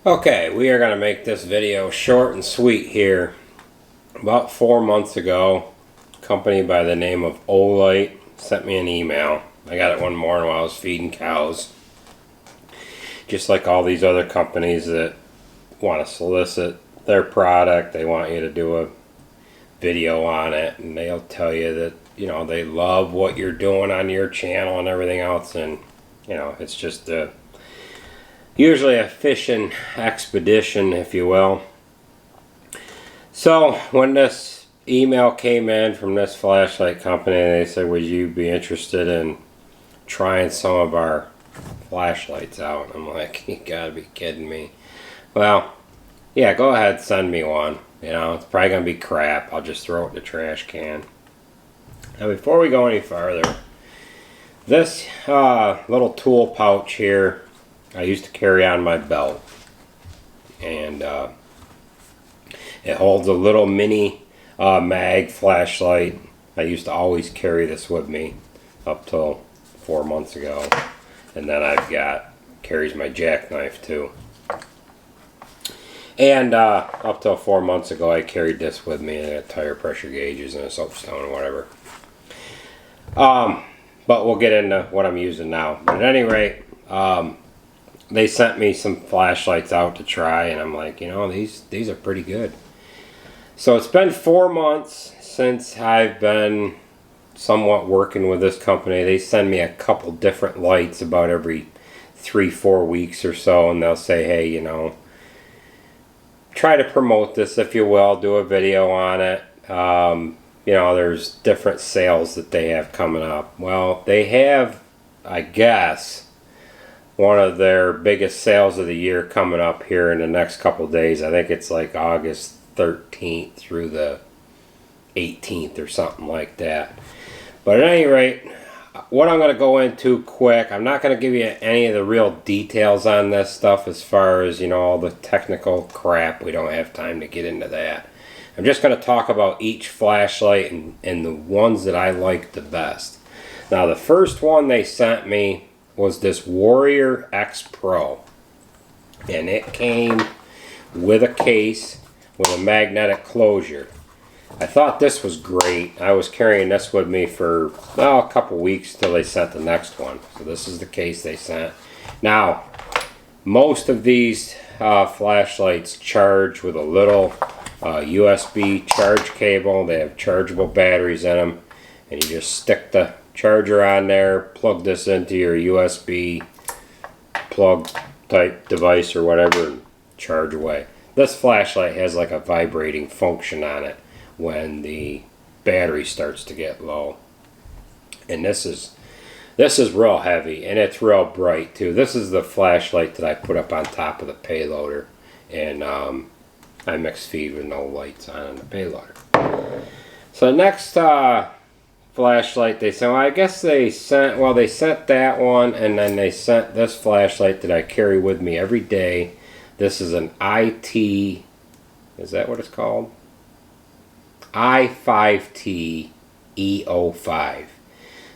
Okay, we are going to make this video short and sweet here. About 4 months ago, a company by the name of Olight sent me an email. I got it one morning while I was feeding cows. Just like all these other companies that want to solicit their product, they want you to do a video on it, and they'll tell you that, you know, they love what you're doing on your channel and everything else, and, you know, it's just usually a fishing expedition, if you will. So when this email came in from this flashlight company, they said, would you be interested in trying some of our flashlights out? I'm like, you gotta be kidding me. Well, yeah, go ahead, send me one. You know, it's probably gonna be crap. I'll just throw it in the trash can. Now before we go any farther, this little tool pouch here I used to carry on my belt, and it holds a little mini mag flashlight. I used to always carry this with me up till 4 months ago, and then carries my jackknife too. And up till 4 months ago, I carried this with me, and it had tire pressure gauges and a soapstone and whatever. But we'll get into what I'm using now. But at any rate, they sent me some flashlights out to try, and I'm like, you know, these are pretty good. So it's been 4 months since I've been somewhat working with this company. They send me a couple different lights about every 3-4 weeks or so, and they'll say, hey, you know, try to promote this, if you will, do a video on it. You know, there's different sales that they have coming up. Well, they have, I guess, one of their biggest sales of the year coming up here in the next couple days. I think it's like August 13th through the 18th or something like that. But at any rate, what I'm going to go into quick, I'm not going to give you any of the real details on this stuff as far as, you know, all the technical crap. We don't have time to get into that. I'm just going to talk about each flashlight and the ones that I like the best. Now, the first one they sent me was this Warrior X Pro, and it came with a case with a magnetic closure. I thought this was great. I was carrying this with me for a couple weeks till they sent the next one. So this is the case they sent. Now, most of these flashlights charge with a little USB charge cable. They have chargeable batteries in them, and you just stick the charger on there, plug this into your USB plug type device or whatever, and charge away. This flashlight has like a vibrating function on it when the battery starts to get low. And this is real heavy, and it's real bright too. This is the flashlight that I put up on top of the payloader, and I mix feed with no lights on the payloader. So next flashlight they sent, well, I guess they sent that one, and then they sent this flashlight that I carry with me every day. This is an IT, is that what it's called? I5T E05.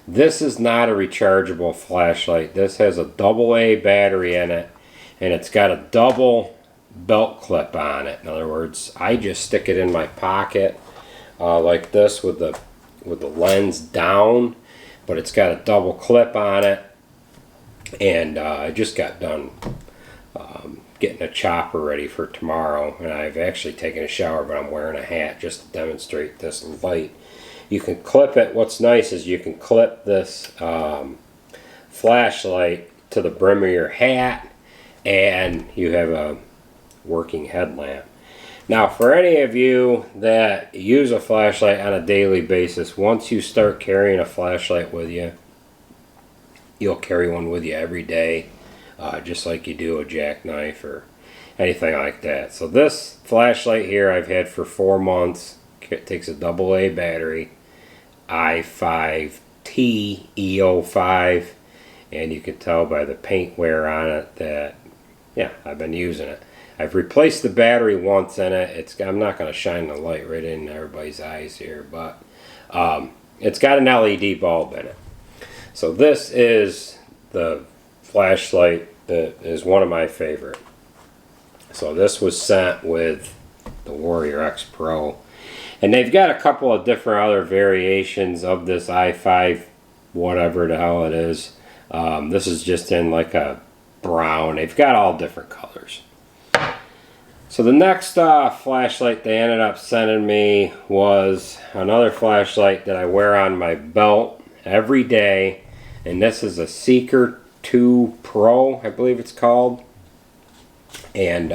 This is not a rechargeable flashlight. This has a AA battery in it, and it's got a double belt clip on it. In other words, I just stick it in my pocket like this with the lens down, but it's got a double clip on it. And I just got done getting a chopper ready for tomorrow, and I've actually taken a shower, but I'm wearing a hat just to demonstrate this light. You can clip it. What's nice is you can clip this flashlight to the brim of your hat, and you have a working headlamp. Now, for any of you that use a flashlight on a daily basis, once you start carrying a flashlight with you, you'll carry one with you every day, just like you do a jackknife or anything like that. So this flashlight here I've had for 4 months. It takes a AA battery, I5T E05, and you can tell by the paint wear on it that, yeah, I've been using it. I've replaced the battery once in it. I'm not going to shine the light right in everybody's eyes here, but it's got an LED bulb in it. So this is the flashlight that is one of my favorite. So this was sent with the Warrior X Pro. And they've got a couple of different other variations of this i5, whatever the hell it is. This is just in like a brown. They've got all different colors. So the next flashlight they ended up sending me was another flashlight that I wear on my belt every day. And this is a Seeker 2 Pro, I believe it's called. And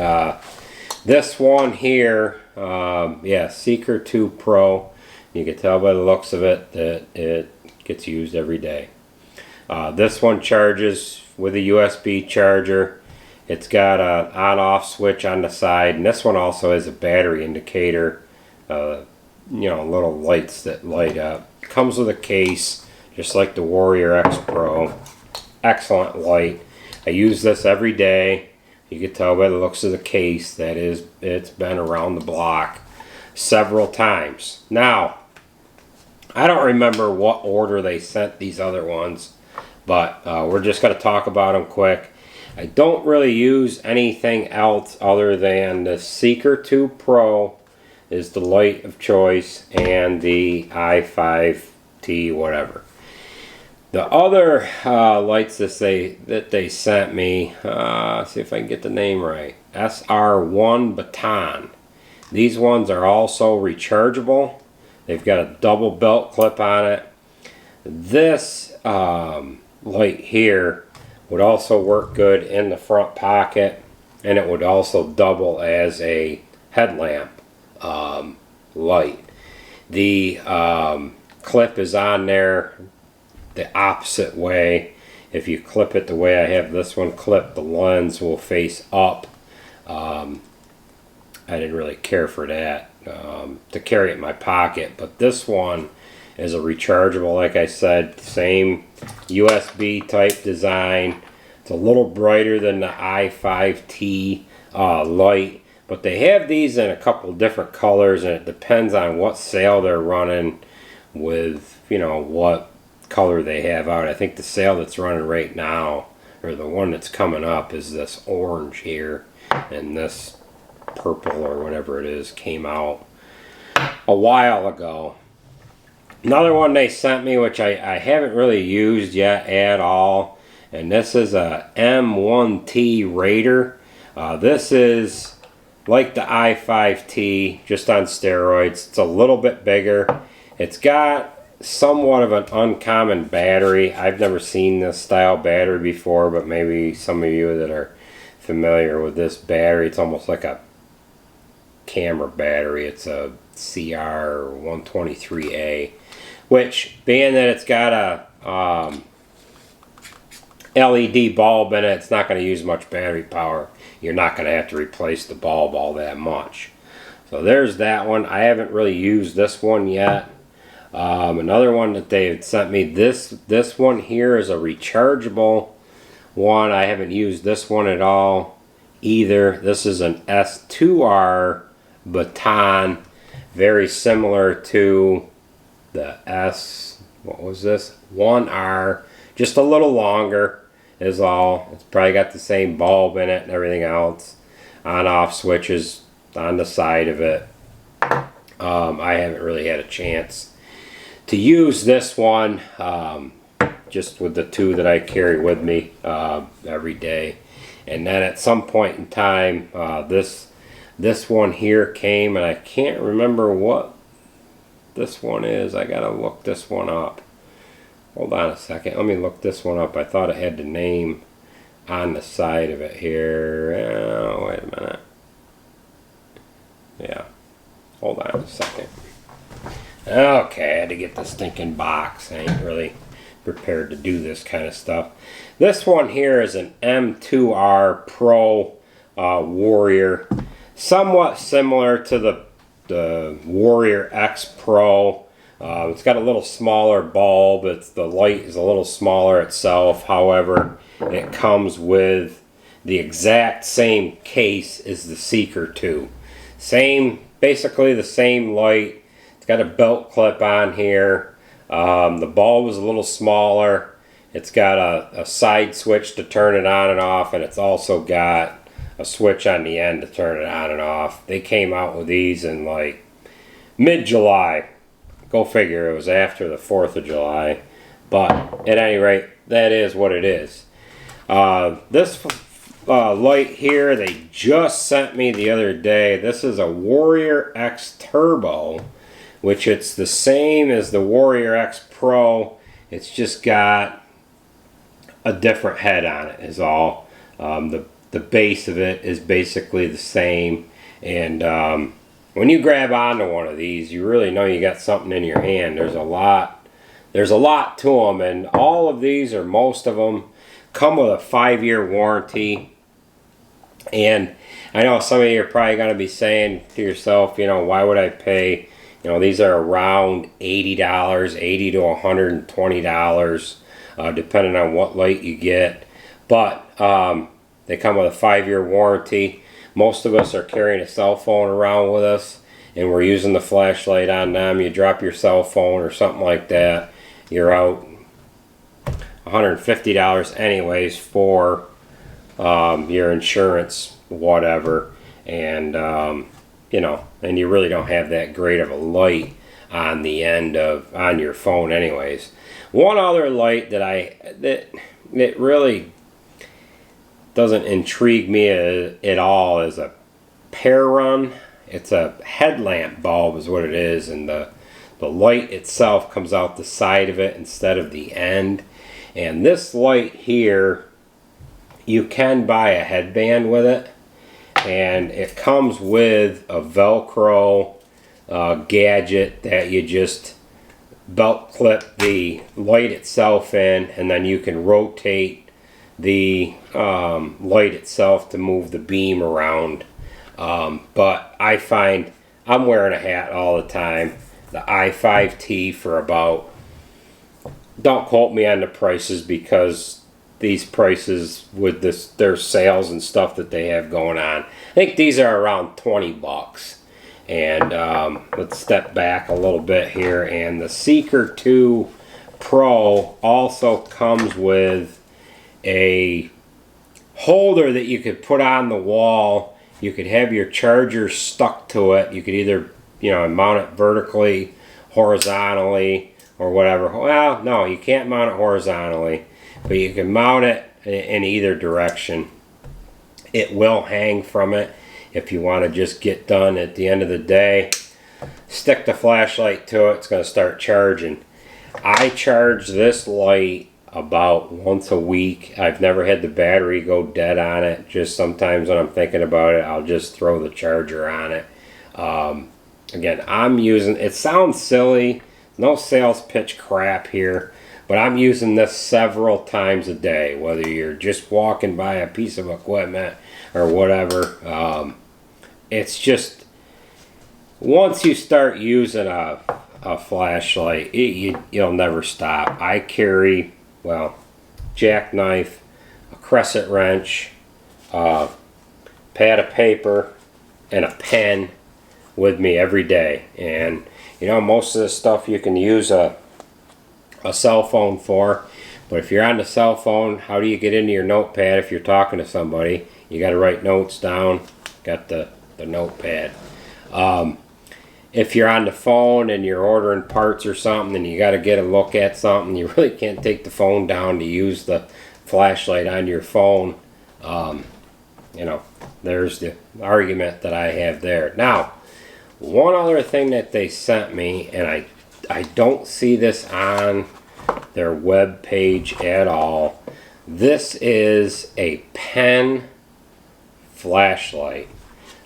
this one here, yeah, Seeker 2 Pro. You can tell by the looks of it that it gets used every day. This one charges with a USB charger. It's got an on-off switch on the side, and this one also has a battery indicator. You know, little lights that light up. Comes with a case, just like the Warrior X Pro. Excellent light. I use this every day. You can tell by the looks of the case that it's been around the block several times. Now, I don't remember what order they sent these other ones, but we're just going to talk about them quick. I don't really use anything else other than the Seeker 2 Pro is the light of choice, and the i5T whatever. The other lights that they sent me, see if I can get the name right, SR1 Baton. These ones are also rechargeable. They've got a double belt clip on it. This light here would also work good in the front pocket, and it would also double as a headlamp light. The clip is on there the opposite way. If you clip it the way I have this one clipped, the lens will face up. I didn't really care for that to carry it in my pocket, but this one is a rechargeable, like I said, same USB type design. It's a little brighter than the i5T light, but they have these in a couple different colors, and it depends on what sale they're running with, you know, what color they have out. I think the sale that's running right now, or the one that's coming up, is this orange here, and this purple or whatever it is came out a while ago. Another one they sent me, which I haven't really used yet at all, and this is a M1T Raider. This is like the i5T, just on steroids. It's a little bit bigger. It's got somewhat of an uncommon battery. I've never seen this style battery before, but maybe some of you that are familiar with this battery, it's almost like a camera battery. It's a CR123A, which, being that it's got a LED bulb in it, it's not going to use much battery power. You're not going to have to replace the bulb all that much. So there's that one. I haven't really used this one yet. Another one that they had sent me, this one here is a rechargeable one. I haven't used this one at all either. This is an S2R Baton, very similar to the what was this? 1R, just a little longer is all. It's probably got the same bulb in it and everything else. On-off switches on the side of it. I haven't really had a chance to use this one, just with the two that I carry with me every day. And then at some point in time, this one here came, and I can't remember what this one is. I gotta look this one up. Hold on a second. Let me look this one up. I thought it had the name on the side of it here. Oh, wait a minute. Yeah. Hold on a second. Okay, I had to get the stinking box. I ain't really prepared to do this kind of stuff. This one here is an M2R Pro Warrior. Somewhat similar to the Warrior X Pro. It's got a little smaller bulb. The light is a little smaller itself. However, it comes with the exact same case as the Seeker 2. Basically the same light. It's got a belt clip on here. The bulb is a little smaller. It's got a side switch to turn it on and off, and it's also got a switch on the end to turn it on and off. They came out with these in like mid-July. Go figure, it was after the 4th of July. But at any rate, that is what it is. This light here, they just sent me the other day. This is a Warrior X Turbo, which it's the same as the Warrior X Pro. It's just got a different head on it is all. The base of it is basically the same. And when you grab onto one of these, you really know you got something in your hand. There's a lot to them, and all of these, or most of them, come with a 5-year warranty. And I know some of you are probably going to be saying to yourself, you know, why would I pay, you know, these are around $80, $80 to $120, depending on what light you get. But they come with a 5-year warranty. Most of us are carrying a cell phone around with us, and we're using the flashlight on them. You drop your cell phone or something like that, you're out $150 anyways for your insurance, whatever. And you know, and you really don't have that great of a light on the end of on your phone anyways. One other light that really doesn't intrigue me at all is a pair run. It's a headlamp bulb is what it is, and the light itself comes out the side of it instead of the end. And this light here, you can buy a headband with it, and it comes with a Velcro gadget that you just belt clip the light itself in, and then you can rotate the light itself to move the beam around. But I find I'm wearing a hat all the time, the i5T, for about, don't quote me on the prices because these prices with their sales and stuff that they have going on, I think these are around 20 bucks. And let's step back a little bit here, and the Seeker 2 Pro also comes with a holder that you could put on the wall. You could have your charger stuck to it. You could either, you know, mount it vertically, horizontally, or whatever. Well, no, you can't mount it horizontally, but you can mount it in either direction. It will hang from it if you want to just get done at the end of the day. Stick the flashlight to it, it's going to start charging. I charge this light about once a week. I've never had the battery go dead on it. Just sometimes when I'm thinking about it, I'll just throw the charger on it. Again, I'm using, it sounds silly, no sales pitch crap here, but I'm using this several times a day, whether you're just walking by a piece of equipment or whatever. It's just, once you start using a flashlight, you'll never stop. I carry, well, jackknife, a crescent wrench, a pad of paper, and a pen with me every day. And you know, most of this stuff you can use a cell phone for, but if you're on the cell phone, how do you get into your notepad if you're talking to somebody? You got to write notes down. Got the notepad. If you're on the phone and you're ordering parts or something and you got to get a look at something, you really can't take the phone down to use the flashlight on your phone. You know, there's the argument that I have there. Now, one other thing that they sent me, and I don't see this on their web page at all. This is a pen flashlight.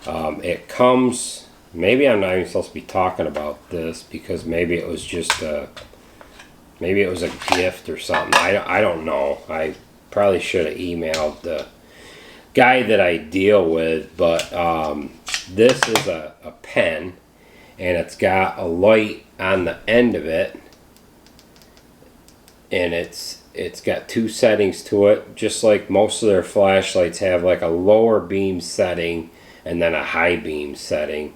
It comes, maybe I'm not even supposed to be talking about this because maybe it was just maybe it was a gift or something. I don't know. I probably should have emailed the guy that I deal with, but this is a pen, and it's got a light on the end of it, and it's got two settings to it, just like most of their flashlights have, like a lower beam setting and then a high beam setting.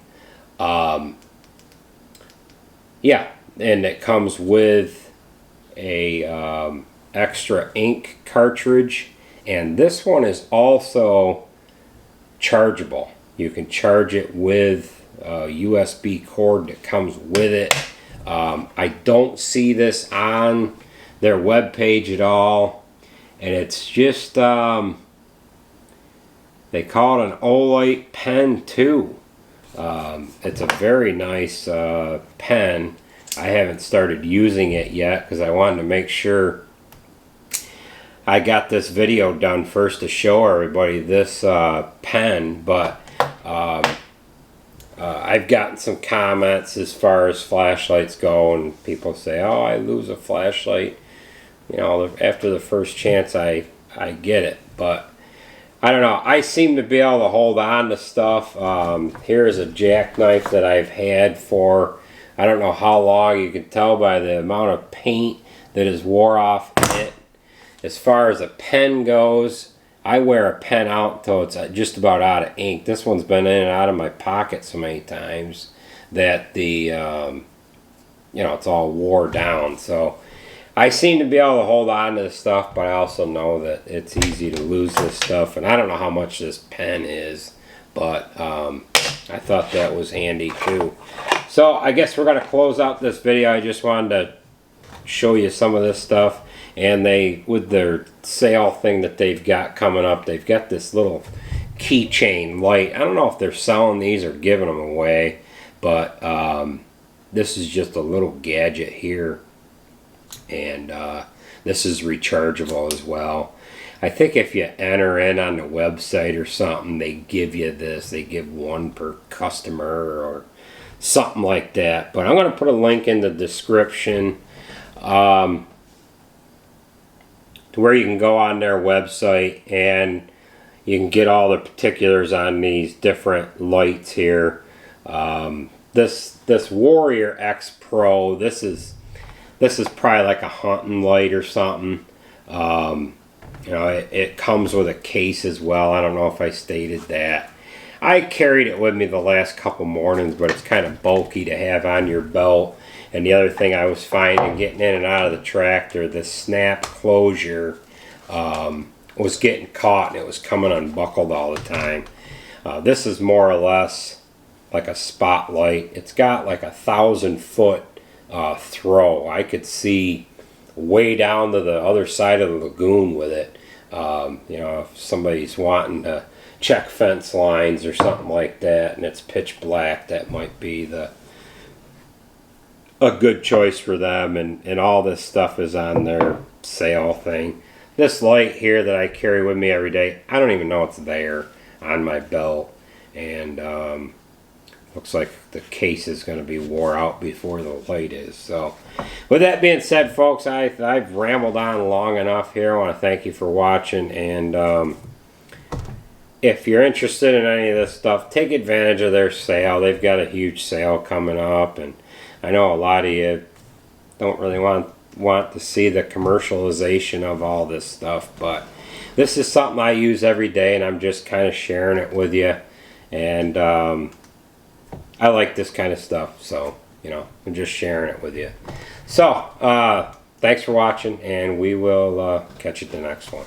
Yeah, and it comes with a extra ink cartridge, and this one is also chargeable. You can charge it with a USB cord that comes with it. I don't see this on their web page at all, and it's just they call it an Olight pen 2. It's a very nice pen. I haven't started using it yet because I wanted to make sure I got this video done first to show everybody this pen. But I've gotten some comments as far as flashlights go, and people say, oh, I lose a flashlight, you know, after the first chance I get it. But I don't know, I seem to be able to hold on to stuff. Here's a jackknife that I've had for I don't know how long. You can tell by the amount of paint that is wore off it. As far as a pen goes, I wear a pen out until it's just about out of ink. This one's been in and out of my pocket so many times that the you know, it's all wore down. So I seem to be able to hold on to this stuff, but I also know that it's easy to lose this stuff. And I don't know how much this pen is, but I thought that was handy too. So I guess we're going to close out this video. I just wanted to show you some of this stuff. And they, with their sale thing that they've got coming up, they've got this little keychain light. I don't know if they're selling these or giving them away, but this is just a little gadget here. And this is rechargeable as well. I think if you enter in on the website or something, they give you this. They give one per customer or something like that. But I'm going to put a link in the description to where you can go on their website and you can get all the particulars on these different lights here. This Warrior X Pro, this is probably like a hunting light or something. You know, it comes with a case as well. I don't know if I stated that. I carried it with me the last couple mornings, but it's kind of bulky to have on your belt. And the other thing I was finding getting in and out of the tractor, the snap closure was getting caught and it was coming unbuckled all the time. This is more or less like a spotlight. It's got like 1,000-foot throw. I could see way down to the other side of the lagoon with it. You know, if somebody's wanting to check fence lines or something like that and it's pitch black, that might be a good choice for them. And all this stuff is on their sale thing. This light here that I carry with me every day, I don't even know it's there on my belt. And looks like the case is going to be wore out before the light is. So with that being said, folks, I've rambled on long enough here. I want to thank you for watching. And if you're interested in any of this stuff, take advantage of their sale. They've got a huge sale coming up. And I know a lot of you don't really want to see the commercialization of all this stuff, but this is something I use every day, and I'm just kind of sharing it with you. And I like this kind of stuff, so you know, I'm just sharing it with you. So thanks for watching, and we will catch you at the next one.